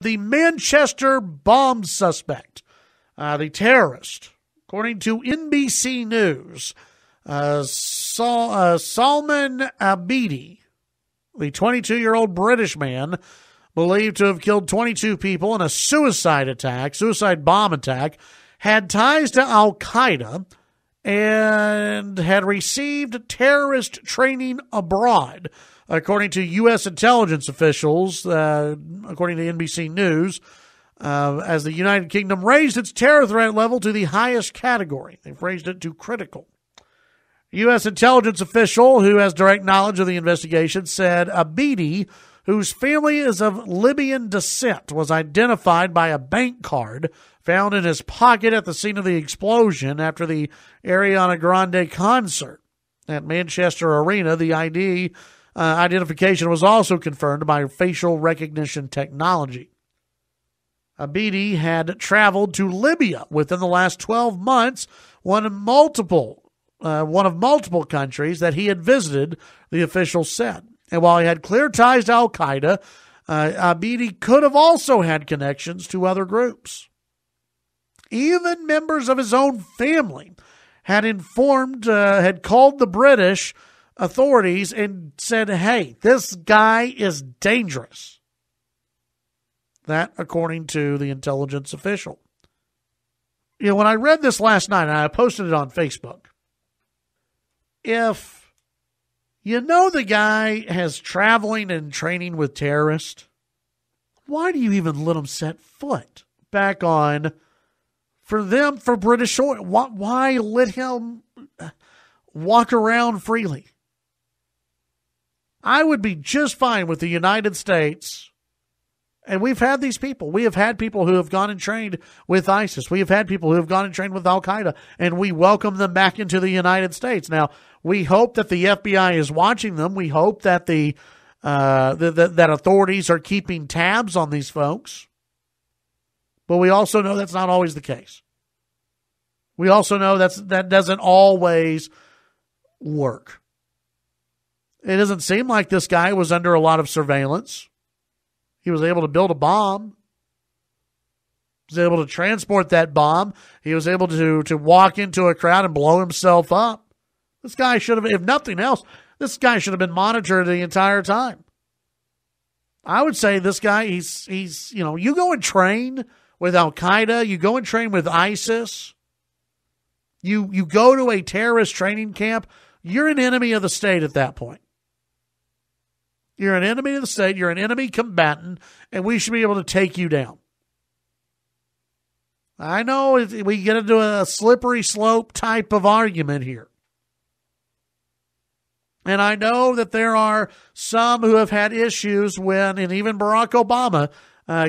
The Manchester bomb suspect, the terrorist, according to NBC News, Salman Abedi, the 22-year-old British man, believed to have killed 22 people in a suicide bomb attack, had ties to Al-Qaeda, and had received terrorist training abroad, according to U.S. intelligence officials, according to NBC News, as the United Kingdom raised its terror threat level to the highest category. They've raised it to critical. U.S. intelligence official who has direct knowledge of the investigation said Abedi, whose family is of Libyan descent, was identified by a bank card found in his pocket at the scene of the explosion after the Ariana Grande concert at Manchester Arena. The identification was also confirmed by facial recognition technology. Abedi had traveled to Libya within the last 12 months, one of multiple countries that he had visited, the official said. And while he had clear ties to Al-Qaeda, Abedi could have also had connections to other groups. Even members of his own family had called the British authorities and said, hey, this guy is dangerous. That, according to the intelligence official. When I read this last night, and I posted it on Facebook, if you know the guy has traveling and training with terrorists, why do you even let him set foot back on for British soil? Why let him walk around freely? I would be just fine with the United States. And we've had these people. We have had people who have gone and trained with ISIS. We have had people who have gone and trained with Al-Qaeda, and we welcome them back into the United States. Now, we hope that the FBI is watching them. We hope that that authorities are keeping tabs on these folks. But we also know that's not always the case. We also know that doesn't always work. It doesn't seem like this guy was under a lot of surveillance. He was able to build a bomb. He was able to transport that bomb. He was able to walk into a crowd and blow himself up. This guy should have, if nothing else, this guy should have been monitored the entire time. I would say this guy, he's you go and train with Al-Qaeda, you go and train with ISIS, you go to a terrorist training camp, you're an enemy of the state at that point. You're an enemy of the state, you're an enemy combatant, and we should be able to take you down. I know we get into a slippery slope type of argument here. And I know that there are some who have had issues when, and even Barack Obama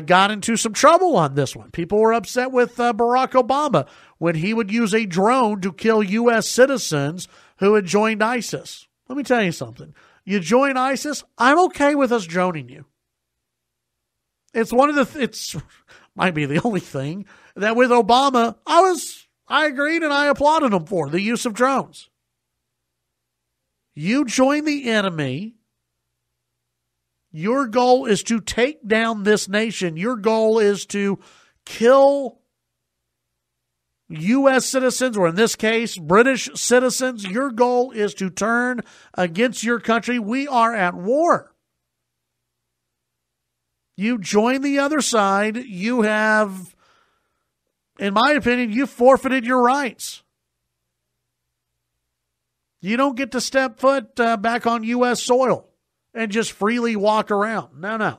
got into some trouble on this one. People were upset with Barack Obama when he would use a drone to kill U.S. citizens who had joined ISIS. Let me tell you something. You join ISIS, I'm okay with us droning you. It's might be the only thing that with Obama, I agreed and I applauded him for, the use of drones. You join the enemy. Your goal is to take down this nation. Your goal is to kill U.S. citizens, or in this case, British citizens. Your goal is to turn against your country. We are at war. You join the other side. You have, in my opinion, you forfeited your rights. You don't get to step foot back on U.S. soil and just freely walk around. No.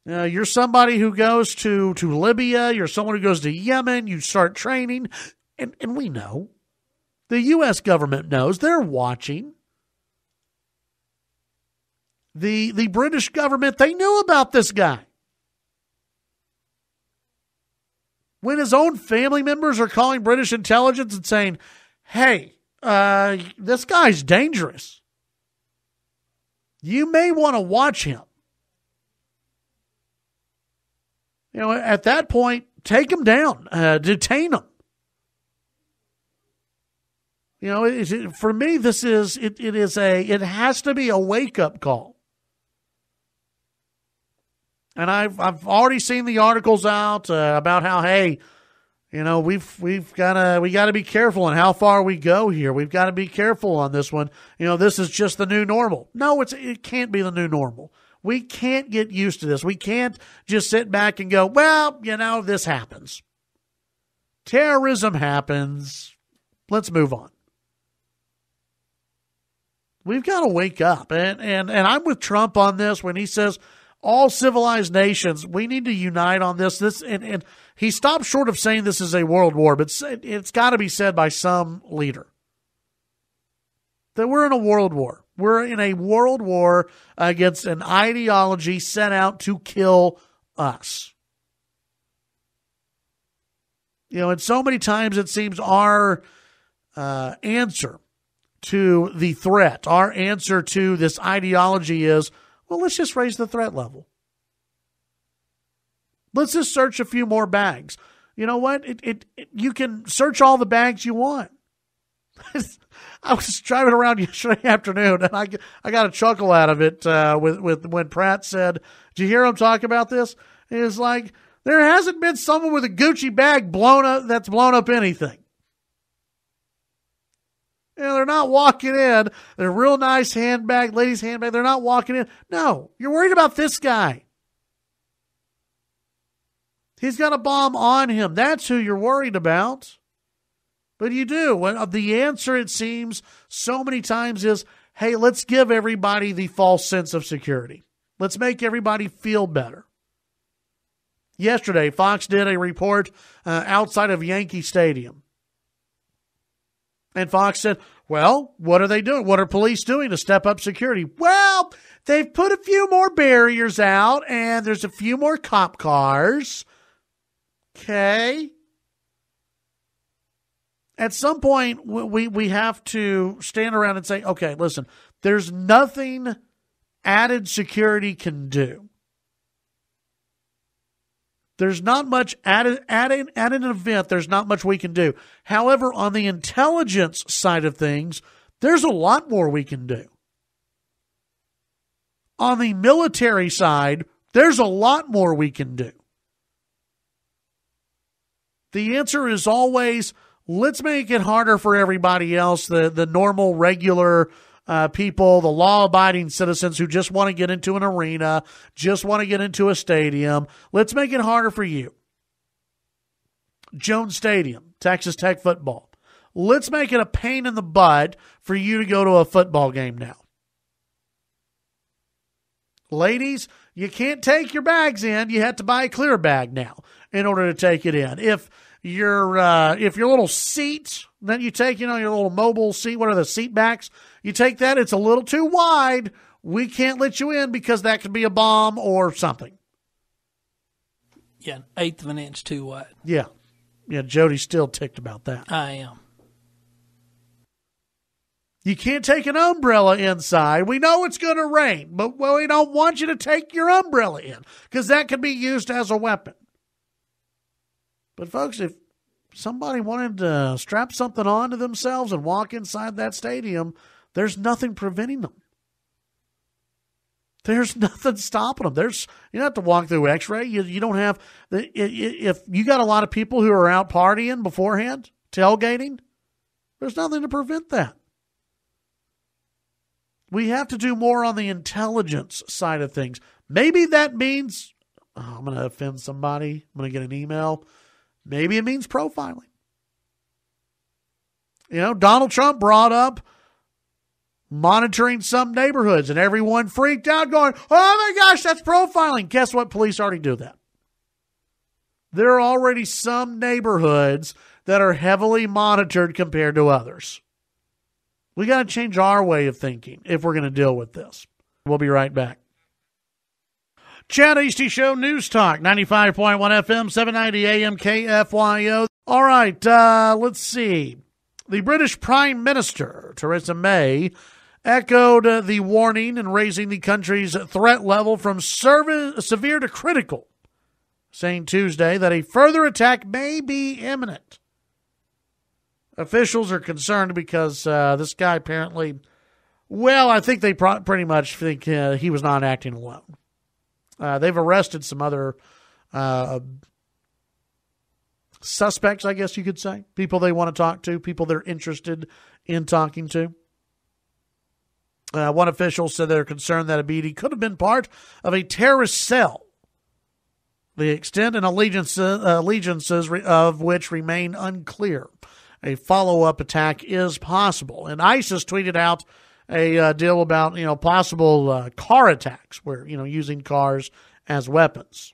You're somebody who goes to Libya. You're someone who goes to Yemen. You start training. And we know. The U.S. government knows. They're watching. The British government, they knew about this guy. When his own family members are calling British intelligence and saying, hey, this guy's dangerous. You may want to watch him. At that point, take him down, detain him. For me, it has to be a wake-up call. And I've already seen the articles out about how, hey, we got to be careful on how far we go here. We've got to be careful on this one. This is just the new normal. No, it can't be the new normal. We can't get used to this. We can't just sit back and go, well, this happens. Terrorism happens. Let's move on. We've got to wake up. And I'm with Trump on this when he says all civilized nations, we need to unite on this. And he stopped short of saying this is a world war, but it's got to be said by some leader that we're in a world war. We're in a world war against an ideology set out to kill us. And so many times it seems our answer to the threat, our answer to this ideology is, well, let's just raise the threat level. Let's just search a few more bags. You know what? You can search all the bags you want. I was driving around yesterday afternoon, and I got a chuckle out of it with when Pratt said, "Did you hear him talk about this?" It was like, there hasn't been someone with a Gucci bag that's blown up anything. They're not walking in. They're real nice handbag, ladies' handbag. They're not walking in. No, you're worried about this guy. He's got a bomb on him. That's who you're worried about. But you do. The answer, it seems, so many times is, hey, let's give everybody the false sense of security. Let's make everybody feel better. Yesterday, Fox did a report outside of Yankee Stadium. And Fox said, well, what are they doing? What are police doing to step up security? Well, they've put a few more barriers out, and there's a few more cop cars. Okay. At some point, we have to stand around and say, okay, listen, there's nothing added security can do. There's not much at an event. There's not much we can do. However, on the intelligence side of things, there's a lot more we can do. On the military side, there's a lot more we can do. The answer is always, let's make it harder for everybody else, the normal, regular people, the law-abiding citizens who just want to get into an arena, just want to get into a stadium. Let's make it harder for you. Jones Stadium, Texas Tech football. Let's make it a pain in the butt for you to go to a football game now. Ladies, you can't take your bags in. You have to buy a clear bag now in order to take it in. If your little seat that you take, your little mobile seat, what are the seat backs? You take that, it's a little too wide. We can't let you in because that could be a bomb or something. Yeah, an eighth of an inch too wide. Yeah, Jody's still ticked about that. I am. You can't take an umbrella inside. We know it's going to rain, but we don't want you to take your umbrella in because that could be used as a weapon. But folks, if somebody wanted to strap something onto themselves and walk inside that stadium, there's nothing preventing them. There's nothing stopping them. You don't have to walk through X-ray. You don't have if you got a lot of people who are out partying beforehand, tailgating, there's nothing to prevent that. We have to do more on the intelligence side of things. Maybe that means, I'm going to offend somebody. I'm going to get an email. Maybe it means profiling. Donald Trump brought up monitoring some neighborhoods, and everyone freaked out going, oh my gosh, that's profiling. Guess what? Police already do that. There are already some neighborhoods that are heavily monitored compared to others. We got to change our way of thinking if we're going to deal with this. We'll be right back. Chad Hasty Show News Talk, 95.1 FM, 790 AM KFYO. All right, let's see. The British Prime Minister, Theresa May, echoed the warning in raising the country's threat level from severe to critical, saying Tuesday that a further attack may be imminent. Officials are concerned because this guy apparently, I think they pretty much think he was not acting alone. They've arrested some other suspects, I guess you could say, people they want to talk to, people they're interested in talking to. One official said they're concerned that Abidi could have been part of a terrorist cell, the extent and allegiances of which remain unclear. A follow-up attack is possible. And ISIS tweeted out a deal about, possible car attacks where, using cars as weapons.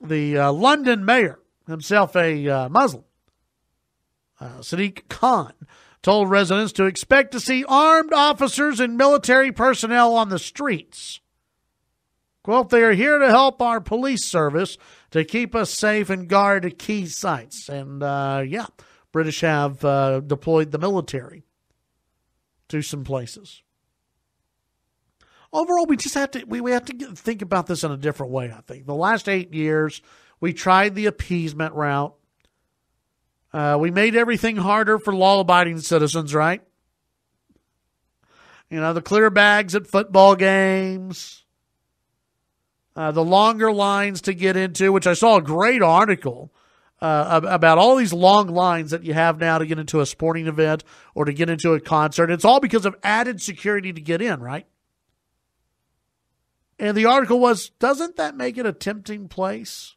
The London mayor, himself a Muslim, Sadiq Khan, told residents to expect to see armed officers and military personnel on the streets. Quote, they are here to help our police service to keep us safe and guard key sites. And, British have deployed the military to some places. Overall, we just have to think about this in a different way, I think. The last 8 years, we tried the appeasement route. We made everything harder for law-abiding citizens, right? The clear bags at football games, the longer lines to get into, which I saw a great article about all these long lines that you have now to get into a sporting event or to get into a concert. It's all because of added security to get in, right? And the article was, doesn't that make it a tempting place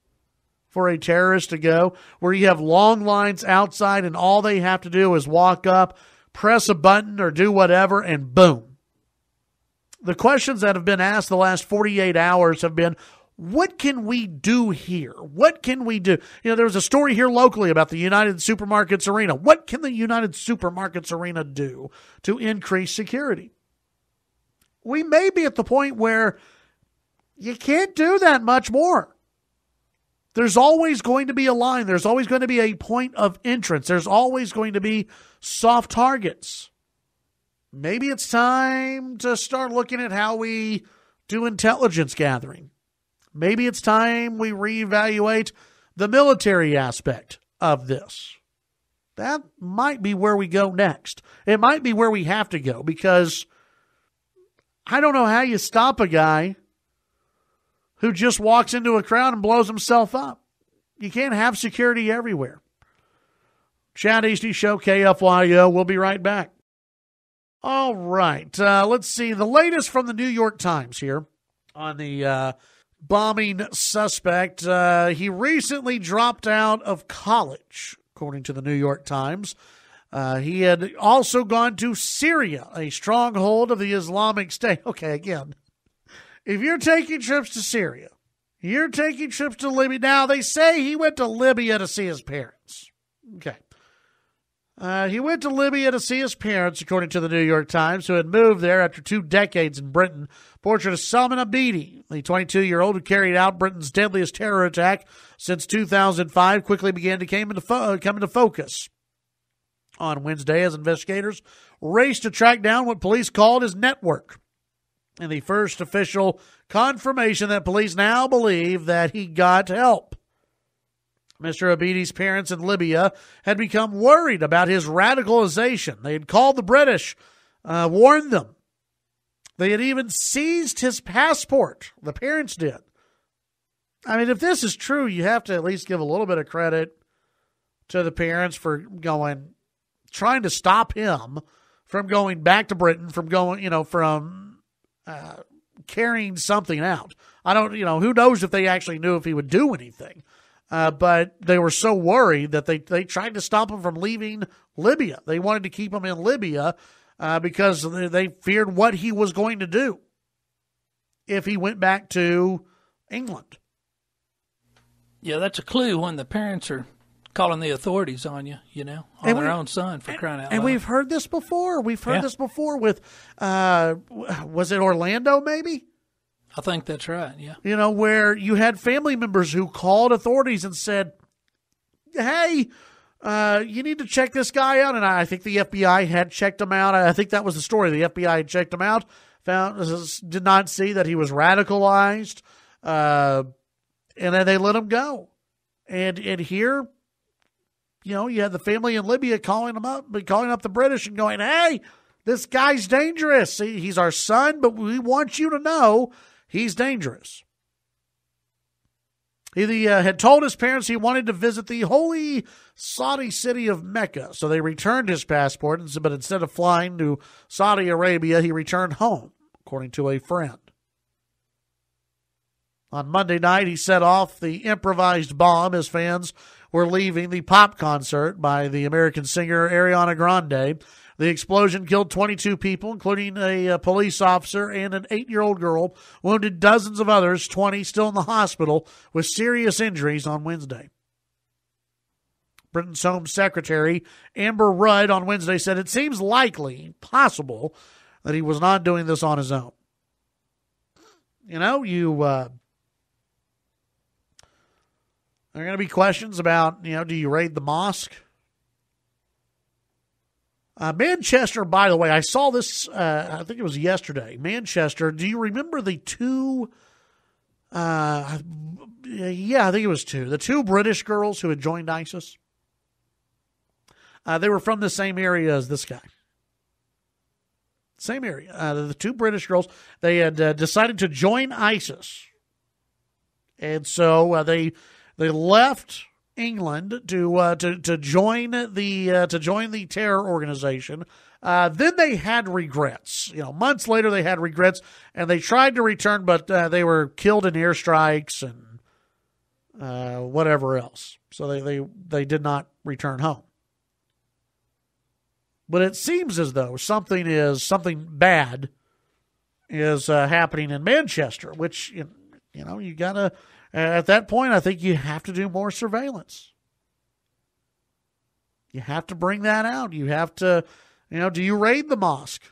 for a terrorist to go, where you have long lines outside and all they have to do is walk up, press a button or do whatever, and boom. The questions that have been asked the last 48 hours have been, what can we do here? What can we do? There was a story here locally about the United Supermarkets Arena. What can the United Supermarkets Arena do to increase security? We may be at the point where you can't do that much more. There's always going to be a line. There's always going to be a point of entrance. There's always going to be soft targets. Maybe it's time to start looking at how we do intelligence gathering. Maybe it's time we reevaluate the military aspect of this. That might be where we go next. It might be where we have to go, because I don't know how you stop a guy who just walks into a crowd and blows himself up. You can't have security everywhere. Chad Hasty Show, KFYO. We'll be right back. All right. Let's see. The latest from the New York Times here on the bombing suspect. He recently dropped out of college, according to the New York Times. He had also gone to Syria, a stronghold of the Islamic State. Okay, again, if you're taking trips to Syria, you're taking trips to Libya. Now, they say he went to Libya to see his parents. Okay. He went to Libya to see his parents, according to the New York Times, who had moved there after 2 decades in Britain. Portrait of Salman Abidi, the 22-year-old who carried out Britain's deadliest terror attack since 2005, quickly began to come into focus on Wednesday as investigators raced to track down what police called his network. And the first official confirmation that police now believe that he got help. Mr. Abidi's parents in Libya had become worried about his radicalization. They had called the British, warned them. They had even seized his passport. The parents did. I mean, if this is true, you have to at least give a little bit of credit to the parents for trying to stop him from going back to Britain, from carrying something out. I don't, who knows if they actually knew if he would do anything. But they were so worried that they tried to stop him from leaving Libya. They wanted to keep him in Libya because they feared what he was going to do if he went back to England. Yeah, that's a clue when the parents are calling the authorities on you, on their own son, for crying out loud. And we've heard this before. We've heard this before with, was it Orlando maybe? I think that's right, yeah. Where you had family members who called authorities and said, hey, you need to check this guy out. And I think the FBI had checked him out. I think that was the story. The FBI had checked him out, did not see that he was radicalized, and then they let him go. And here, you had the family in Libya calling up the British and going, hey, this guy's dangerous. He's our son, but we want you to know he's dangerous. He had told his parents he wanted to visit the holy Saudi city of Mecca, so they returned his passport, but instead of flying to Saudi Arabia, he returned home, according to a friend. On Monday night, he set off the improvised bomb as fans were leaving the pop concert by the American singer Ariana Grande. The explosion killed 22 people, including a police officer and an 8-year-old girl, wounded dozens of others, 20 still in the hospital with serious injuries on Wednesday. Britain's Home Secretary Amber Rudd on Wednesday said it seems likely, possible, that he was not doing this on his own. You know, there are going to be questions about, do you raid the mosque? Manchester, by the way, I saw this, I think it was yesterday. Manchester, do you remember the two, I think it was two. The two British girls who had joined ISIS? They were from the same area as this guy. Same area. The two British girls, they had decided to join ISIS. And so they left England to join the terror organization. Then they had regrets. Months later they had regrets, and they tried to return, but they were killed in airstrikes and whatever else. So they did not return home. But it seems as though something bad is happening in Manchester, which you gotta. At that point, I think you have to do more surveillance. You have to bring that out. You have to, do you raid the mosque?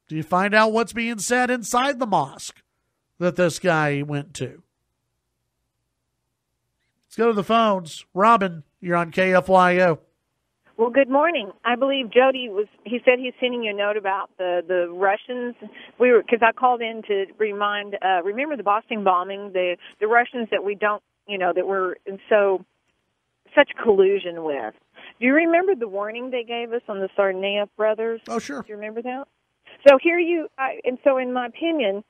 Do you find out what's being said inside the mosque that this guy went to? Let's go to the phones. Robin, you're on KFYO. Well, good morning. I believe Jody he said he's sending you a note about the Russians. Because I called in to remember the Boston bombing, the Russians that we don't, that we're in such collusion with. Do you remember the warning they gave us on the Tsarnaev brothers? Oh, sure. Do you remember that? So so in my opinion,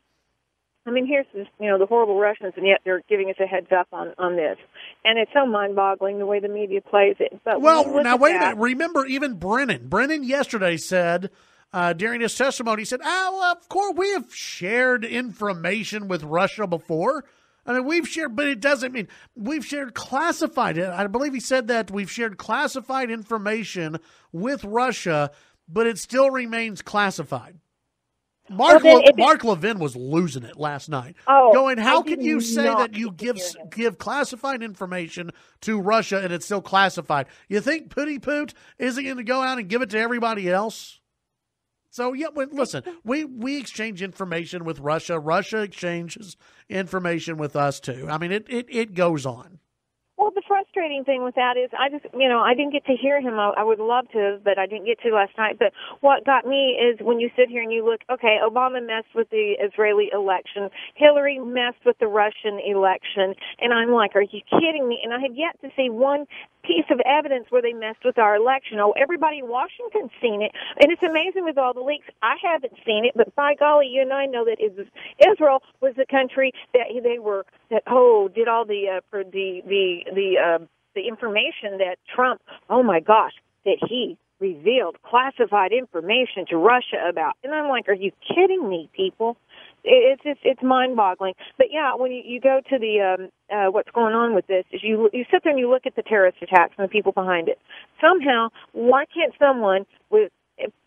here's this, the horrible Russians, and yet they're giving us a heads up on this. And it's so mind-boggling the way the media plays it. But now, wait a minute. Remember, even Brennan. Brennan yesterday said, during his testimony, he said, of course, we have shared information with Russia before. We've shared, but it doesn't mean we've shared classified. I believe he said that we've shared classified information with Russia, but it still remains classified. Mark Levin was losing it last night, going, how can you say that you give classified information to Russia and it's still classified? You think Pooty Poot isn't going to go out and give it to everybody else? So, listen, we exchange information with Russia. Russia exchanges information with us, too. It goes on. Well, the frustrating thing with that is I didn't get to hear him. I would love to, but I didn't get to last night. But what got me is when you sit here and you look, okay, Obama messed with the Israeli election. Hillary messed with the Russian election. And I'm like, are you kidding me? And I had yet to see one piece of evidence where they messed with our election. Everybody in Washington's seen it. And it's amazing with all the leaks. I haven't seen it, but by golly, you and I know that Israel was the country that did all the information that Trump, oh my gosh, that he revealed classified information to Russia about. And I'm like, are you kidding me, people? It's mind-boggling. But yeah, when you go to the what's going on with this is you sit there and you look at the terrorist attacks and the people behind it. Somehow, why can't someone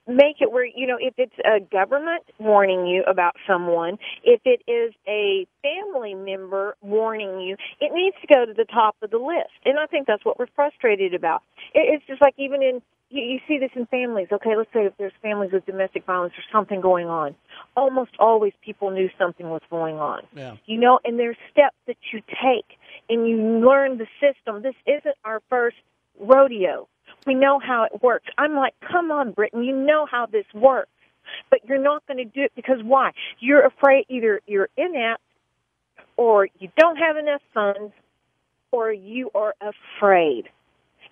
make it where, if it's a government warning you about someone, if it is a family member warning you, it needs to go to the top of the list. And I think that's what we're frustrated about. It's just like even in, you see this in families. Okay, let's say if there's families with domestic violence or something going on, almost always people knew something was going on. Yeah. And there's steps that you take and you learn the system. This isn't our first rodeo. We know how it works. I'm like, come on, Britain, you know how this works. But you're not going to do it because why? You're afraid either you're inept or you don't have enough funds or you are afraid.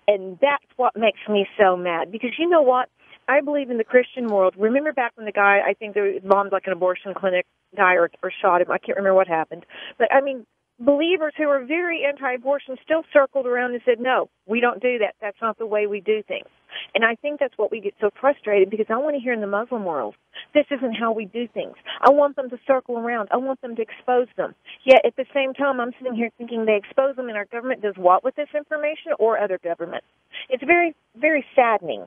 And that's what makes me so mad. Because you know what? I believe in the Christian world. Remember back when the guy, I think they bombed like an abortion clinic guy or shot him. I can't remember what happened. But, I mean, believers who are very anti-abortion still circled around and said, no, we don't do that. That's not the way we do things. And I think that's what we get so frustrated, because I want to hear in the Muslim world, this isn't how we do things. I want them to circle around. I want them to expose them. Yet at the same time, I'm sitting here thinking they expose them and our government does what with this information, or other governments? It's very, very saddening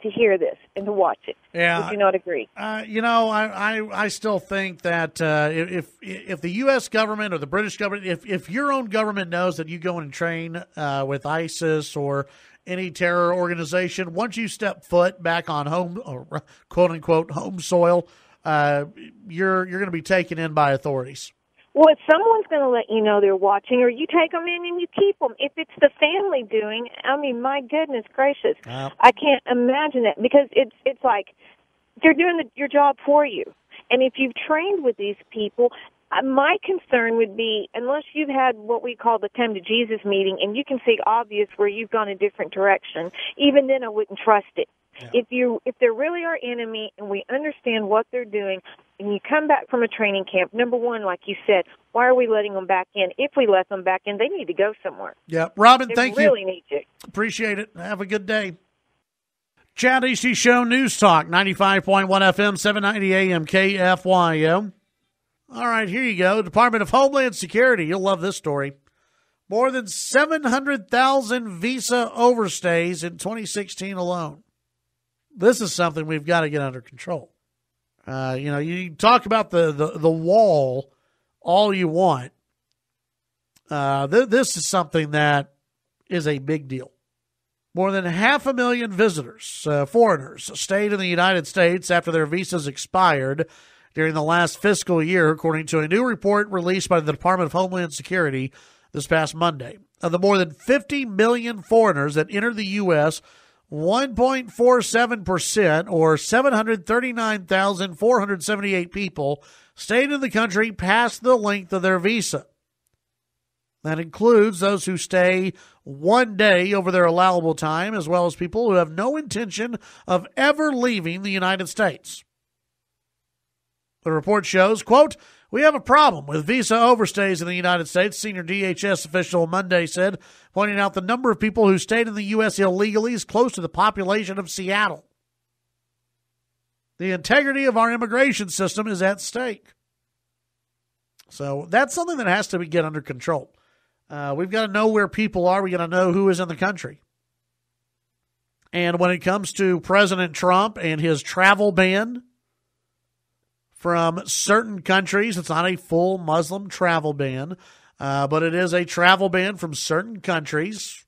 to hear this and to watch it. Yeah. Would you not agree? I still think that if the U.S. government or the British government, if your own government knows that you go and train with ISIS or any terror organization, once you step foot back on home, or quote unquote home soil, you're going to be taken in by authorities. Well, if someone's going to let you know they're watching, or you take them in and you keep them. If it's the family doing, I mean, my goodness gracious, I can't imagine that, because it's like they're doing your job for you. And if you've trained with these people, my concern would be, unless you've had what we call the Come to Jesus meeting, and you can see obvious where you've gone a different direction, even then I wouldn't trust it. Yeah. If they're really our enemy and we understand what they're doing, and you come back from a training camp, number one, like you said, why are we letting them back in? If we let them back in, they need to go somewhere. Yeah, Robin, thank you. They really need to. Appreciate it. Have a good day. Chad Hasty Show News Talk, 95.1 FM, 790 AM, KFYO. All right, here you go. Department of Homeland Security. You'll love this story. More than 700,000 visa overstays in 2016 alone. This is something we've got to get under control. You talk about the wall all you want. This is something that is a big deal. More than 500,000 visitors, foreigners, stayed in the United States after their visas expired during the last fiscal year, according to a new report released by the Department of Homeland Security this past Monday. Of the more than 50 million foreigners that entered the U.S., 1.47%, or 739,478 people, stayed in the country past the length of their visa. That includes those who stay 1 day over their allowable time, as well as people who have no intention of ever leaving the United States. The report shows, quote, "We have a problem with visa overstays in the United States," senior DHS official Monday said, pointing out the number of people who stayed in the U.S. illegally is close to the population of Seattle. The integrity of our immigration system is at stake. So that's something that has to get under control. We've got to know where people are. We've got to know who is in the country. And when it comes to President Trump and his travel ban from certain countries, it's not a full Muslim travel ban, but it is a travel ban from certain countries.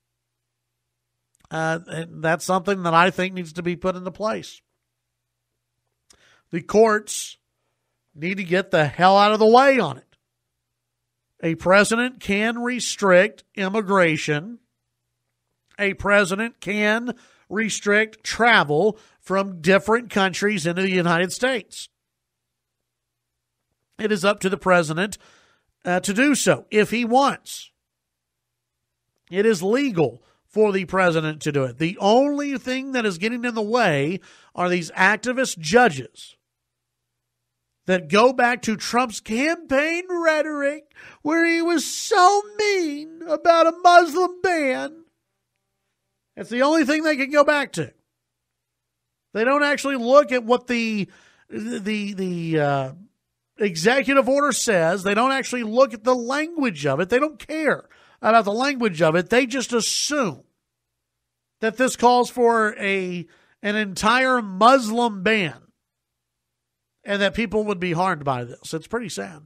And that's something that I think needs to be put into place. The courts need to get the hell out of the way on it. A president can restrict immigration. A president can restrict travel from different countries into the United States. It is up to the president to do so if he wants. It is legal for the president to do it. The only thing that is getting in the way are these activist judges that go back to Trump's campaign rhetoric where he was so mean about a Muslim ban. That's the only thing they can go back to. They don't actually look at what the executive order says. They don't actually look at the language of it. They don't care about the language of it. They just assume that this calls for an entire Muslim ban and that people would be harmed by this. It's pretty sad.